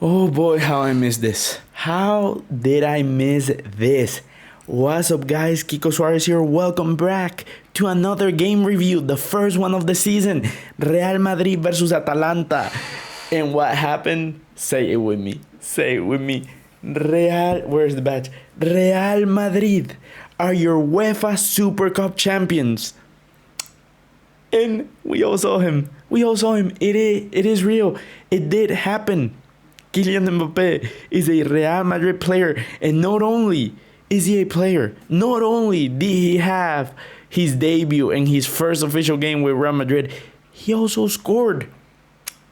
Oh boy, how I missed this. How did I miss this? What's up, guys? ImKikoSuarez here. Welcome back to another game review, the first one of the season. Real Madrid versus Atalanta. And what happened? Say it with me. Say it with me. Where's the badge? Real Madrid are your UEFA Super Cup champions. And we all saw him. It is real. It did happen. Kylian Mbappe is a Real Madrid player, and not only is he a player, not only did he have his debut and his first official game with Real Madrid, he also scored.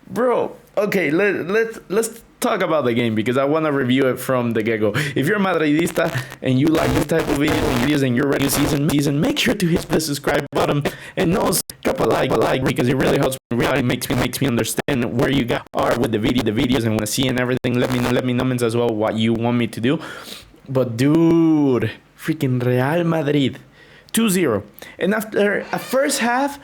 Bro, okay, let's talk about the game because I want to review it from the get-go. If you're a Madridista and you like this type of videos and you're ready season, make sure to hit the subscribe button and also drop a like because it really helps me. Really makes me understand where you guys are with the videos and want to see and everything. Let me know comments as well what you want me to do. But dude, freaking Real Madrid 2-0. And after a first half,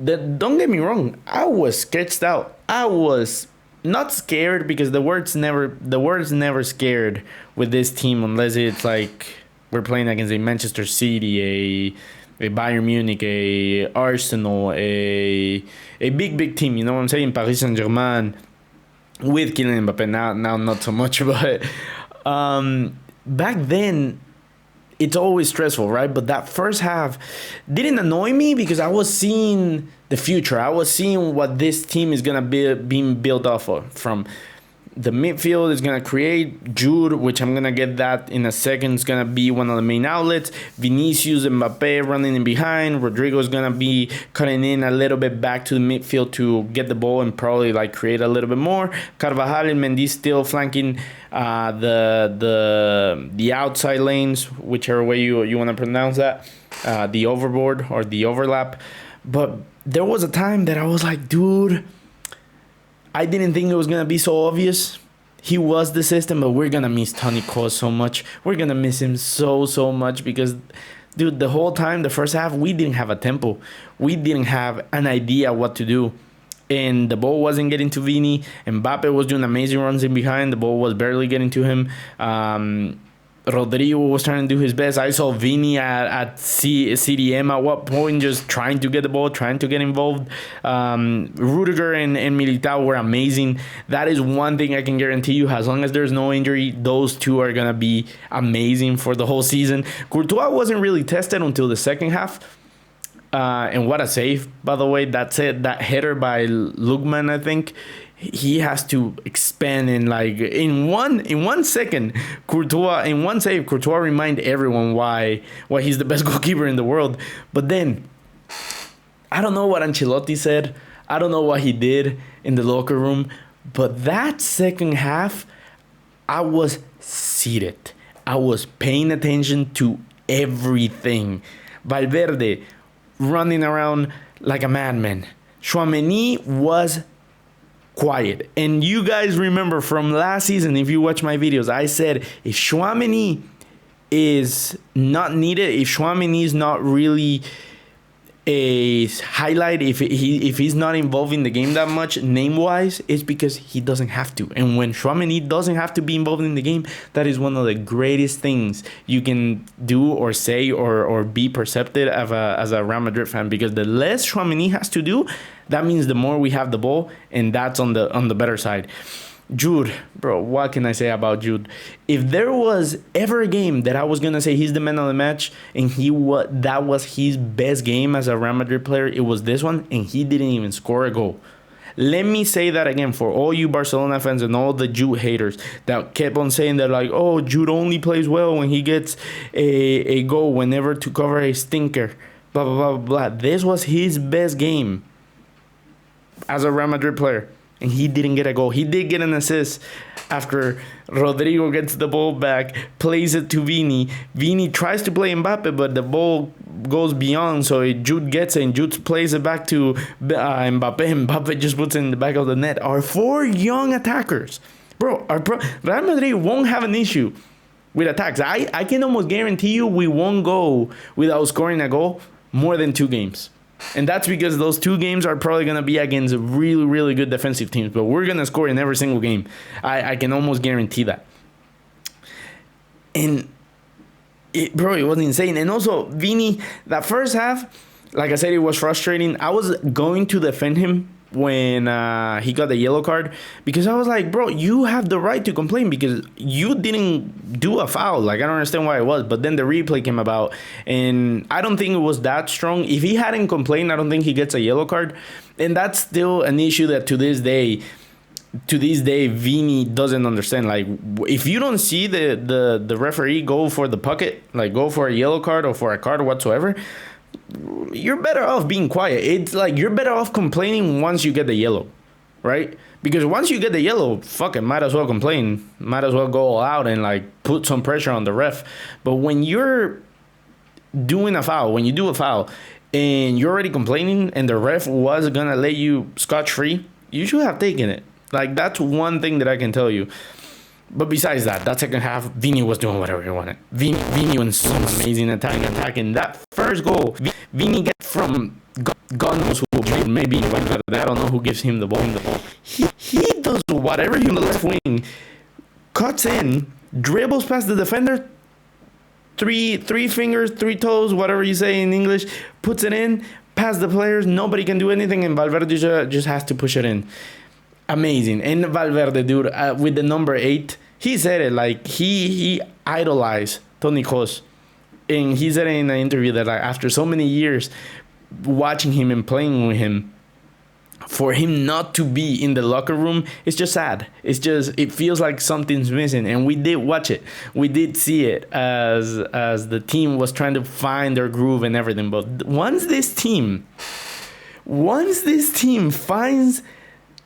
don't get me wrong, I was sketched out. I was not scared because the words never scared with this team unless it's like we're playing against a Manchester City, a Bayern Munich, a Arsenal, a big team. You know what I'm saying? Paris Saint-Germain with Kylian Mbappe. Now not so much, but back then it's always stressful, right? But that first half didn't annoy me because I was seeing the future. I was seeing what this team is gonna be being built off of. From the midfield is gonna create Jude, which I'm gonna get that in a second. Is gonna be one of the main outlets. Vinicius, Mbappe running in behind. Rodrigo is gonna be cutting in a little bit back to the midfield to get the ball and probably like create a little bit more. Carvajal and Mendy still flanking the outside lanes, whichever way you want to pronounce that, the overboard or the overlap. But there was a time that I was like, dude, I didn't think it was going to be so obvious. He was the system, but we're going to miss Toni Kroos so much. We're going to miss him so much because, dude, the whole time, the first half, we didn't have a tempo. We didn't have an idea what to do. And the ball wasn't getting to Vini. Mbappe was doing amazing runs in behind. The ball was barely getting to him. Rodrigo was trying to do his best. I saw Vini at CDM at what point just trying to get the ball, trying to get involved. Rudiger and Militao were amazing. That is one thing I can guarantee you. As long as there's no injury, those two are going to be amazing for the whole season. Courtois wasn't really tested until the second half. And what a save, by the way. That's it. That header by Lugman, I think. He has to expand in one second. Courtois, in one save, Courtois remind everyone why he's the best goalkeeper in the world. But then, I don't know what Ancelotti said. I don't know what he did in the locker room. But that second half, I was seated. I was paying attention to everything. Valverde running around like a madman. Tchouaméni was quiet. And you guys remember from last season, if you watch my videos, I said if Tchouaméni is not needed, if Tchouaméni is not really a highlight, if he's not involved in the game that much name-wise, it's because he doesn't have to. And when Tchouaméni doesn't have to be involved in the game, that is one of the greatest things you can do or say or be perceptive as a Real Madrid fan, because the less Tchouaméni has to do, that means the more we have the ball, and that's on the better side. Jude, bro, what can I say about Jude? If there was ever a game that I was going to say he's the man of the match and that was his best game as a Real Madrid player, it was this one, and he didn't even score a goal. Let me say that again for all you Barcelona fans and all the Jude haters that kept on saying that, like, oh, Jude only plays well when he gets a goal whenever to cover a stinker, blah, blah, blah, blah. This was his best game as a Real Madrid player. And he didn't get a goal. He did get an assist after Rodrigo gets the ball back, plays it to Vini. Vini tries to play Mbappe, but the ball goes beyond, so Jude gets it, and Jude plays it back to Mbappe. Mbappe just puts it in the back of the net. Our four young attackers. Bro, Real Madrid won't have an issue with attacks. I can almost guarantee you we won't go without scoring a goal more than 2 games. And that's because those 2 games are probably going to be against really, really good defensive teams. But we're going to score in every single game. I can almost guarantee that. And, it was insane. And also, Vini, that first half, like I said, it was frustrating. I was going to defend him when he got the yellow card, because I was like, bro, you have the right to complain because you didn't do a foul. Like, I don't understand why it was. But then the replay came about, and I don't think it was that strong. If he hadn't complained, I don't think he gets a yellow card. And that's still an issue that to this day, Vini doesn't understand. Like, if you don't see the referee go for the bucket, like go for a yellow card or for a card whatsoever, you're better off being quiet. It's like you're better off complaining once you get the yellow, right? Because once you get the yellow, fuck it, might as well complain. Might as well go all out and like put some pressure on the ref. But when you're doing a foul, when you do a foul and you're already complaining and the ref was gonna let you scotch-free, you should have taken it. Like, that's one thing that I can tell you. But besides that second half, Vini was doing whatever he wanted. Vini was so amazing attacking. That first goal, Vini get from God knows who, maybe I don't know who gives him the ball. He does whatever he on the left wing, cuts in, dribbles past the defender, three fingers, 3 toes, whatever you say in English, puts it in, past the players. Nobody can do anything, and Valverde just has to push it in. Amazing. And Valverde, dude, with the number 8, he said it, like, he idolized Toni Kroos. And he said it in an interview that, like, after so many years watching him and playing with him, for him not to be in the locker room, it's just sad. It feels like something's missing. And we did watch it. We did see it as the team was trying to find their groove and everything. But once this team finds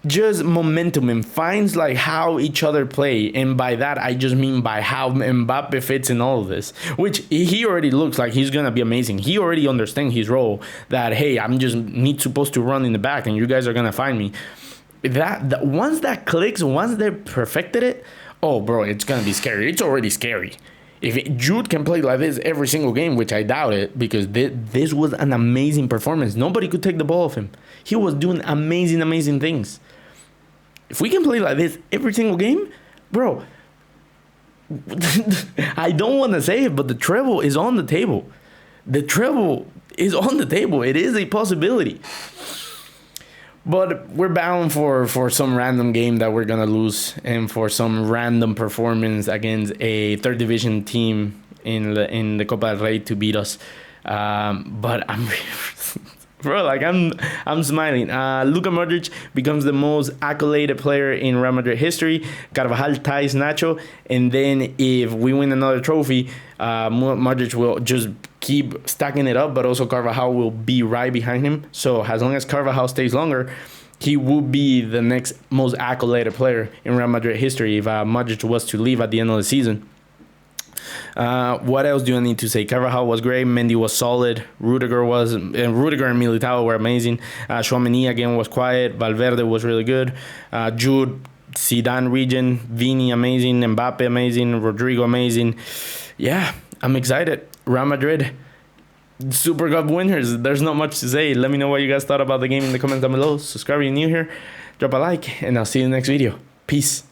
just momentum and finds like how each other play, and by that I just mean by how Mbappe fits in all of this, which he already looks like he's gonna be amazing. He already understands his role, that hey, I'm just supposed to run in the back and you guys are gonna find me. That once that clicks, once they perfected it, oh bro, it's gonna be scary. It's already scary. If Jude can play like this every single game, which I doubt it, because this was an amazing performance. Nobody could take the ball off him. He was doing amazing things. If we can play like this every single game, bro, I don't want to say it, but the treble is on the table. The treble is on the table. It is a possibility. But we're bound for some random game that we're going to lose, and for some random performance against a third division team in the Copa del Rey to beat us. But I'm... Bro, like, I'm smiling. Luka Modric becomes the most accoladed player in Real Madrid history. Carvajal ties Nacho. And then if we win another trophy, Modric will just keep stacking it up, but also Carvajal will be right behind him. So as long as Carvajal stays longer, he will be the next most accoladed player in Real Madrid history if Modric was to leave at the end of the season. What else do I need to say? Carvajal was great. Mendy was solid. Rudiger and Militao were amazing. Tchouaméni again was quiet. Valverde was really good. Jude, Zidane region. Vini amazing. Mbappe amazing. Rodrigo amazing. Yeah, I'm excited. Real Madrid, Super Cup winners. There's not much to say. Let me know what you guys thought about the game in the comments down below. Subscribe if you're new here. Drop a like, and I'll see you in the next video. Peace.